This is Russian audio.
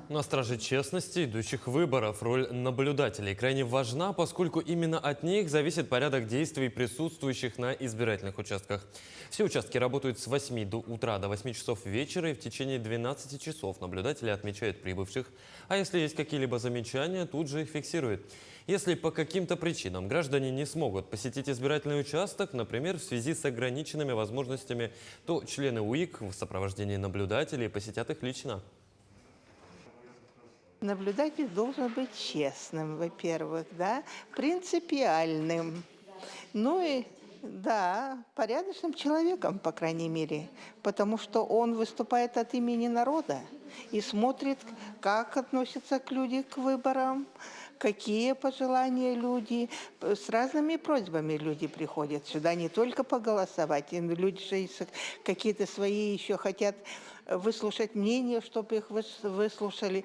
На страже честности идущих выборов роль наблюдателей крайне важна, поскольку именно от них зависит порядок действий присутствующих на избирательных участках. Все участки работают с 8 до утра до 8 часов вечера, и в течение 12 часов наблюдатели отмечают прибывших. А если есть какие-либо замечания, тут же их фиксируют. Если по каким-то причинам граждане не смогут посетить избирательный участок, например, в связи с ограниченными возможностями, то члены УИК в сопровождении наблюдателей посетят их лично. Наблюдатель должен быть честным, во-первых, да, принципиальным, ну и, да, порядочным человеком, по крайней мере, потому что он выступает от имени народа и смотрит, как относятся люди к выборам, какие пожелания люди, с разными просьбами люди приходят сюда не только поголосовать, и люди же какие-то свои еще хотят выслушать мнение, чтобы их выслушали.